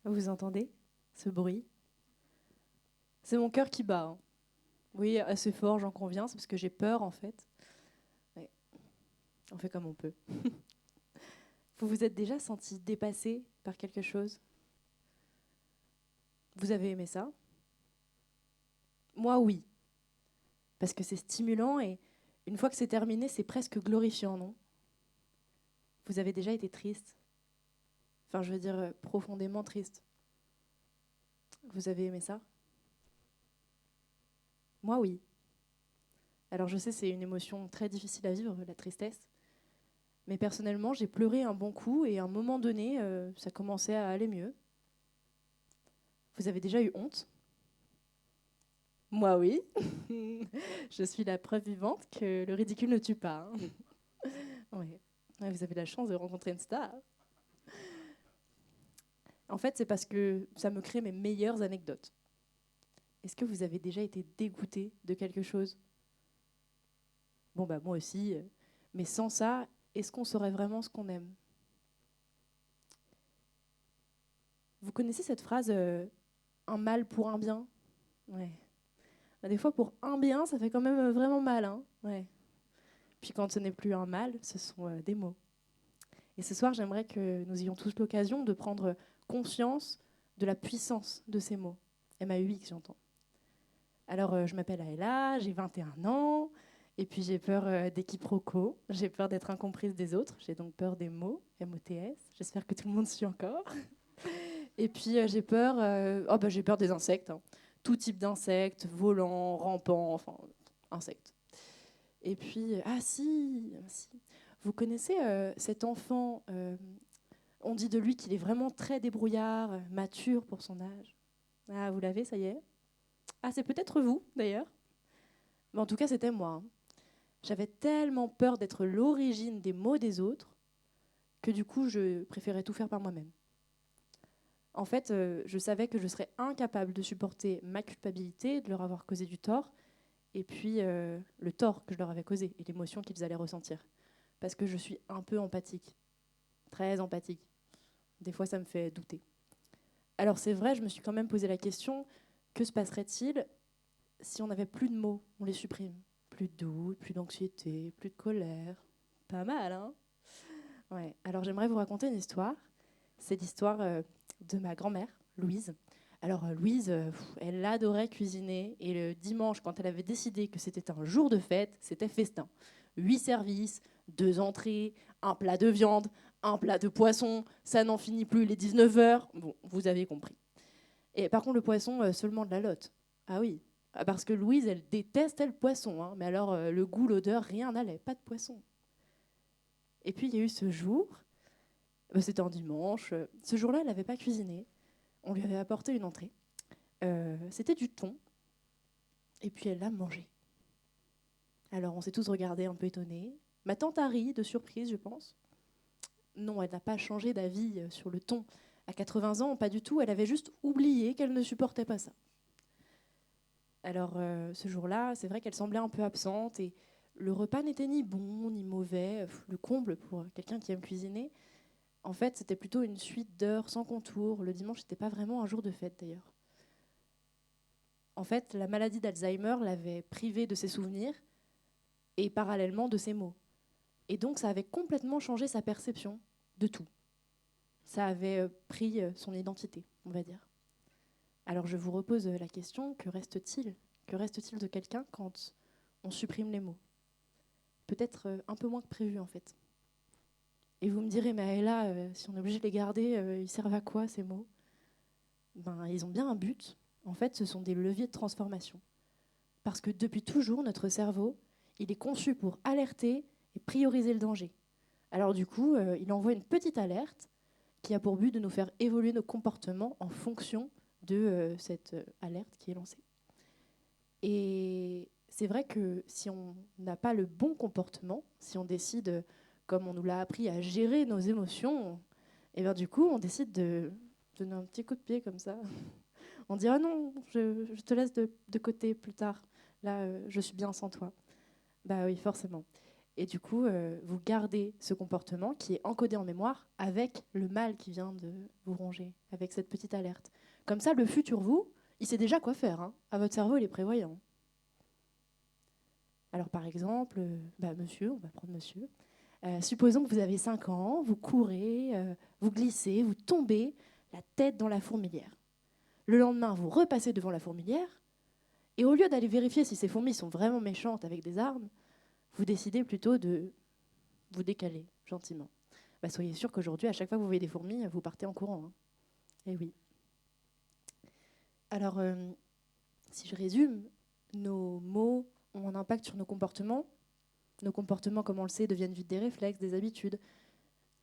Vous entendez ce bruit? C'est mon cœur qui bat, hein. Oui, assez fort, j'en conviens, c'est parce que j'ai peur en fait. Ouais, on fait comme on peut. Vous vous êtes déjà senti dépassé par quelque chose? Vous avez aimé ça? Moi, oui, parce que c'est stimulant et une fois que c'est terminé, c'est presque glorifiant, non? Vous avez déjà été triste? Enfin, je veux dire, profondément triste. Vous avez aimé ça? Moi, oui. Alors, je sais, c'est une émotion très difficile à vivre, la tristesse. Mais personnellement, j'ai pleuré un bon coup et à un moment donné, ça commençait à aller mieux. Vous avez déjà eu honte? Moi, oui. Je suis la preuve vivante que le ridicule ne tue pas, hein. Ouais. Ouais, vous avez la chance de rencontrer une star. En fait, c'est parce que ça me crée mes meilleures anecdotes. Est-ce que vous avez déjà été dégoûté de quelque chose? Bon, bah moi aussi. Mais sans ça, est-ce qu'on saurait vraiment ce qu'on aime? Vous connaissez cette phrase un mal pour un bien? Ouais. Bah, des fois, pour un bien, ça fait quand même vraiment mal, hein. Ouais. Puis quand ce n'est plus un mal, ce sont des mots. Et ce soir, j'aimerais que nous ayons tous l'occasion de prendre conscience de la puissance de ces mots. MAUX, j'entends. Alors, je m'appelle Aëla, j'ai 21 ans, et puis j'ai peur des quiproquos, j'ai peur d'être incomprise des autres, j'ai donc peur des mots, MOTS. J'espère que tout le monde suit encore. Et puis j'ai peur des insectes, hein. Tout type d'insectes, volants, rampants, enfin, insectes. Et puis, si. Vous connaissez cet enfant, on dit de lui qu'il est vraiment très débrouillard, mature pour son âge. Ah, vous l'avez, ça y est. Ah, c'est peut-être vous, d'ailleurs. Mais en tout cas, c'était moi, hein. J'avais tellement peur d'être l'origine des maux des autres que du coup, je préférais tout faire par moi-même. En fait, je savais que je serais incapable de supporter ma culpabilité, de leur avoir causé du tort, et puis le tort que je leur avais causé et l'émotion qu'ils allaient ressentir. Parce que je suis un peu empathique, très empathique. Des fois, ça me fait douter. Alors c'est vrai, je me suis quand même posé la question, que se passerait-il si on n'avait plus de mots? On les supprime. Plus de doute, plus d'anxiété, plus de colère. Pas mal, hein? Ouais. Alors j'aimerais vous raconter une histoire. C'est l'histoire de ma grand-mère, Louise. Alors Louise, elle adorait cuisiner et le dimanche, quand elle avait décidé que c'était un jour de fête, c'était festin. 8 services, 2 entrées, un plat de viande, un plat de poisson, ça n'en finit plus les 19 heures. Bon, vous avez compris. Et par contre, le poisson, seulement de la lotte. Ah oui, ah, parce que Louise, elle détestait le poisson, hein. Mais alors, le goût, l'odeur, rien n'allait, pas de poisson. Et puis, il y a eu ce jour, c'était un dimanche. Ce jour-là, elle n'avait pas cuisiné. On lui avait apporté une entrée. C'était du thon. Et puis, elle l'a mangé. Alors, on s'est tous regardés un peu étonnés. Ma tante a ri, de surprise, je pense. Non, elle n'a pas changé d'avis sur le thon. À 80 ans, pas du tout. Elle avait juste oublié qu'elle ne supportait pas ça. Alors ce jour-là, c'est vrai qu'elle semblait un peu absente et le repas n'était ni bon ni mauvais, le comble pour quelqu'un qui aime cuisiner. En fait, c'était plutôt une suite d'heures sans contour. Le dimanche n'était pas vraiment un jour de fête d'ailleurs. En fait, la maladie d'Alzheimer l'avait privée de ses souvenirs et parallèlement de ses mots. Et donc ça avait complètement changé sa perception de tout. Ça avait pris son identité, on va dire. Alors je vous repose la question, que reste-t-il? Que reste-t-il de quelqu'un quand on supprime les mots? Peut-être un peu moins que prévu en fait. Et vous me direz, mais là, si on est obligé de les garder, ils servent à quoi ces mots? Ben, ils ont bien un but. En fait, ce sont des leviers de transformation. Parce que depuis toujours, notre cerveau, il est conçu pour alerter et prioriser le danger. Alors du coup, il envoie une petite alerte qui a pour but de nous faire évoluer nos comportements en fonction de cette alerte qui est lancée. Et c'est vrai que si on n'a pas le bon comportement, si on décide, comme on nous l'a appris, à gérer nos émotions, et bien du coup, on décide de donner un petit coup de pied comme ça. On dit ah non, je te laisse de côté plus tard. Là, je suis bien sans toi. Bah oui, forcément. Et du coup, vous gardez ce comportement qui est encodé en mémoire avec le mal qui vient de vous ronger, avec cette petite alerte. Comme ça, le futur vous, il sait déjà quoi faire. Hein. À votre cerveau, il est prévoyant. Alors par exemple, monsieur, on va prendre monsieur. Supposons que vous avez 5 ans, vous courez, vous glissez, vous tombez la tête dans la fourmilière. Le lendemain, vous repassez devant la fourmilière, et au lieu d'aller vérifier si ces fourmis sont vraiment méchantes avec des armes, vous décidez plutôt de vous décaler gentiment. Soyez sûr qu'aujourd'hui, à chaque fois que vous voyez des fourmis, vous partez en courant. Hein. Eh oui. Alors, si je résume, nos mots ont un impact sur nos comportements. Nos comportements, comme on le sait, deviennent vite des réflexes, des habitudes.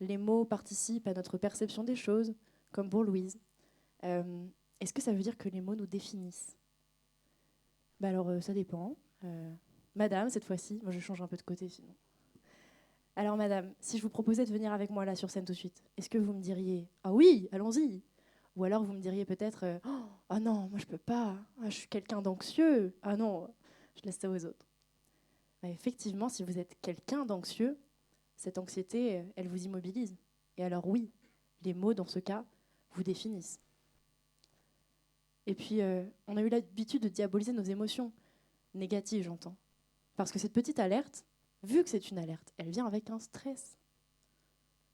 Les mots participent à notre perception des choses, comme pour Louise. Est-ce que ça veut dire que les mots nous définissent ? Alors, ça dépend. Madame, cette fois-ci, moi je change un peu de côté sinon. Alors, madame, si je vous proposais de venir avec moi là sur scène tout de suite, est-ce que vous me diriez « Ah oui, allons-y » Ou alors vous me diriez peut-être « Ah non, moi je peux pas, je suis quelqu'un d'anxieux, ah non, je laisse ça aux autres. » Effectivement, si vous êtes quelqu'un d'anxieux, cette anxiété, elle vous immobilise. Et alors oui, les mots, dans ce cas, vous définissent. Et puis, on a eu l'habitude de diaboliser nos émotions, négatives, j'entends. Parce que cette petite alerte, vu que c'est une alerte, elle vient avec un stress.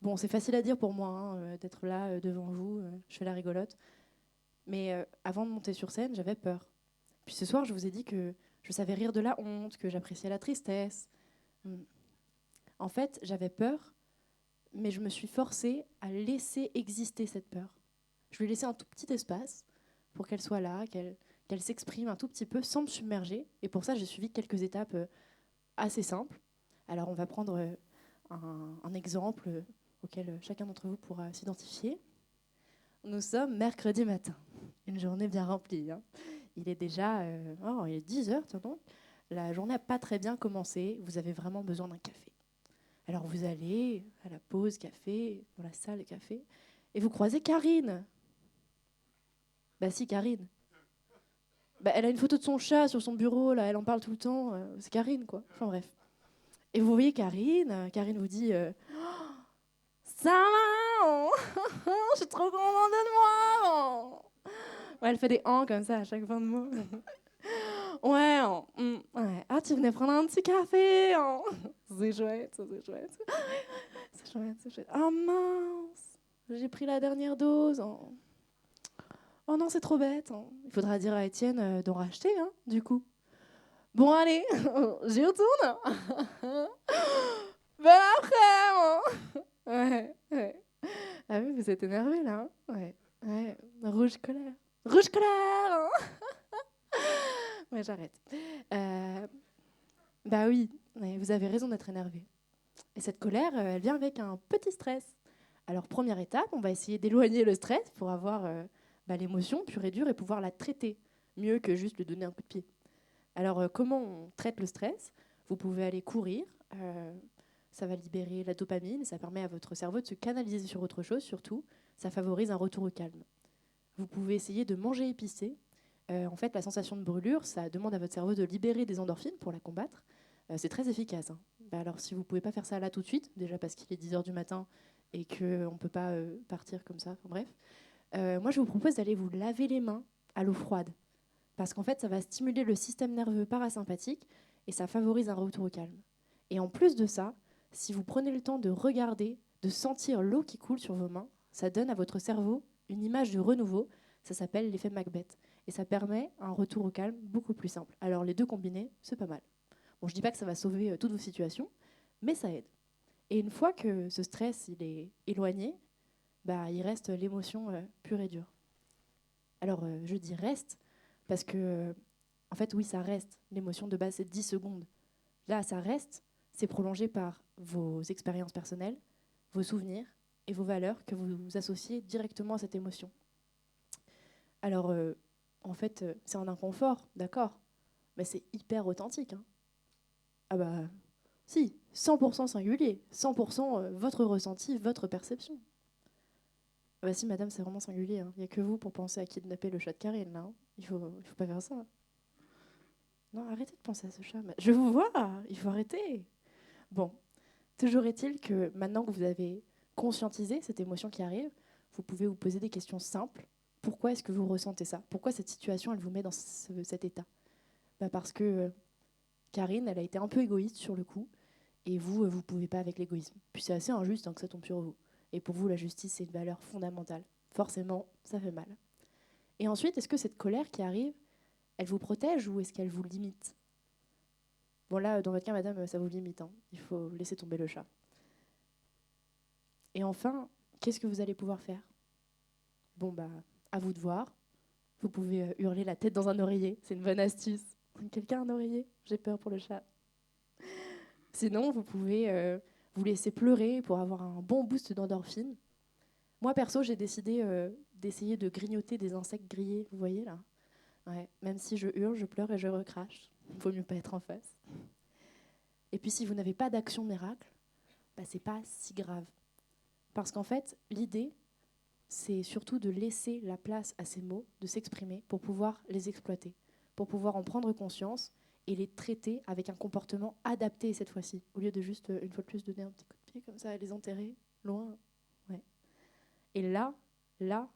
Bon, c'est facile à dire pour moi, hein, d'être là devant vous, je fais la rigolote. Mais avant de monter sur scène, j'avais peur. Puis ce soir, je vous ai dit que je savais rire de la honte, que j'appréciais la tristesse. En fait, j'avais peur, mais je me suis forcée à laisser exister cette peur. Je lui ai laissé un tout petit espace pour qu'elle soit là, qu'elle s'exprime un tout petit peu sans me submerger. Et pour ça, j'ai suivi quelques étapes assez simples. Alors, on va prendre un exemple auquel chacun d'entre vous pourra s'identifier. Nous sommes mercredi matin, une journée bien remplie. Hein. Il est déjà il est 10h, tiens donc. La journée n'a pas très bien commencé, vous avez vraiment besoin d'un café. Alors vous allez à la pause café, dans la salle café, et vous croisez Karine. Si, Karine. Elle a une photo de son chat sur son bureau, là, elle en parle tout le temps, c'est Karine, quoi. Enfin bref. Et vous voyez Karine, Karine vous dit ça va, je suis trop contente de moi. Ouais, elle fait des ans comme ça à chaque fin de mot. Ouais, ouais. Ah, tu venais prendre un petit café. C'est chouette, ça, c'est chouette. C'est chouette, c'est chouette. Oh mince, j'ai pris la dernière dose. Oh non, c'est trop bête. Il faudra dire à Étienne d'en racheter, hein, du coup. Bon, allez, j'y retourne. Bon après. Ouais, ouais. Ah oui, vous êtes énervé là. Hein, ouais, ouais. Rouge colère. Rouge colère. Ouais, j'arrête. Oui, vous avez raison d'être énervé. Et cette colère, elle vient avec un petit stress. Alors, première étape, on va essayer d'éloigner le stress pour avoir l'émotion pure et dure et pouvoir la traiter, mieux que juste lui donner un coup de pied. Alors, comment on traite le stress ? Vous pouvez aller courir, ça va libérer la dopamine, ça permet à votre cerveau de se canaliser sur autre chose, surtout, ça favorise un retour au calme. Vous pouvez essayer de manger épicé. En fait, la sensation de brûlure, ça demande à votre cerveau de libérer des endorphines pour la combattre. C'est très efficace. Hein. Alors, si vous ne pouvez pas faire ça là tout de suite, déjà parce qu'il est 10h du matin et qu'on ne peut pas partir comme ça, enfin, bref, moi, je vous propose d'aller vous laver les mains à l'eau froide. Parce qu'en fait, ça va stimuler le système nerveux parasympathique et ça favorise un retour au calme. Et en plus de ça, si vous prenez le temps de regarder, de sentir l'eau qui coule sur vos mains, ça donne à votre cerveau une image du renouveau. Ça s'appelle l'effet Macbeth. Et ça permet un retour au calme beaucoup plus simple. Alors les deux combinés, c'est pas mal. Bon, je ne dis pas que ça va sauver toutes vos situations, mais ça aide. Et une fois que ce stress il est éloigné, il reste l'émotion pure et dure. Alors je dis reste parce que, en fait, oui, ça reste. L'émotion de base, c'est 10 secondes. Là, ça reste, c'est prolongé par vos expériences personnelles, vos souvenirs et vos valeurs que vous associez directement à cette émotion. Alors, en fait, c'est un inconfort, d'accord, mais c'est hyper authentique. Hein. Si, 100% singulier, 100% votre ressenti, votre perception. Si, madame, c'est vraiment singulier. Il n'y a que vous pour penser à kidnapper le chat de Karine, là. Il faut pas faire ça. Non, arrêtez de penser à ce chat. Je vous vois, il faut arrêter. Bon, toujours est-il que maintenant que vous avez conscientisé cette émotion qui arrive, vous pouvez vous poser des questions simples. Pourquoi est-ce que vous ressentez ça? Pourquoi cette situation, elle vous met dans cet état? Parce que Karine, elle a été un peu égoïste sur le coup, et vous, vous pouvez pas avec l'égoïsme. Puis c'est assez injuste que ça tombe sur vous. Et pour vous, la justice, c'est une valeur fondamentale. Forcément, ça fait mal. Et ensuite, est-ce que cette colère qui arrive, elle vous protège ou est-ce qu'elle vous limite? Bon là, dans votre cas, madame, ça vous limite, hein. Il faut laisser tomber le chat. Et enfin, qu'est-ce que vous allez pouvoir faire? Bon, à vous de voir. Vous pouvez hurler la tête dans un oreiller, c'est une bonne astuce. Quelqu'un a un oreiller? J'ai peur pour le chat. Sinon, vous pouvez vous laisser pleurer pour avoir un bon boost d'endorphine. Moi, perso, j'ai décidé d'essayer de grignoter des insectes grillés, vous voyez là? Ouais, même si je hurle, je pleure et je recrache. Il vaut mieux pas être en face. Et puis, si vous n'avez pas d'action miracle, c'est pas si grave. Parce qu'en fait, l'idée, c'est surtout de laisser la place à ces mots, de s'exprimer pour pouvoir les exploiter, pour pouvoir en prendre conscience et les traiter avec un comportement adapté cette fois-ci, au lieu de juste, une fois de plus, donner un petit coup de pied comme ça et les enterrer loin. Ouais. Et là,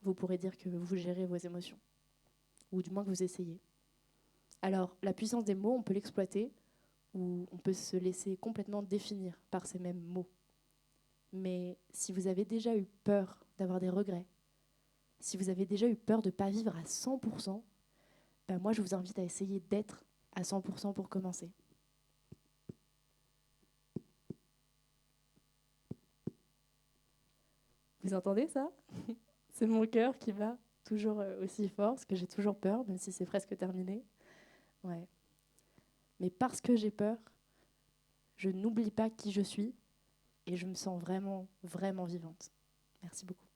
vous pourrez dire que vous gérez vos émotions, ou du moins que vous essayez. Alors, la puissance des mots, on peut l'exploiter, ou on peut se laisser complètement définir par ces mêmes mots. Mais si vous avez déjà eu peur d'avoir des regrets, si vous avez déjà eu peur de ne pas vivre à 100%, moi je vous invite à essayer d'être à 100% pour commencer. Vous entendez ça? C'est mon cœur qui bat toujours aussi fort, parce que j'ai toujours peur, même si c'est presque terminé. Ouais. Mais parce que j'ai peur, je n'oublie pas qui je suis et je me sens vraiment, vraiment vivante. Merci beaucoup.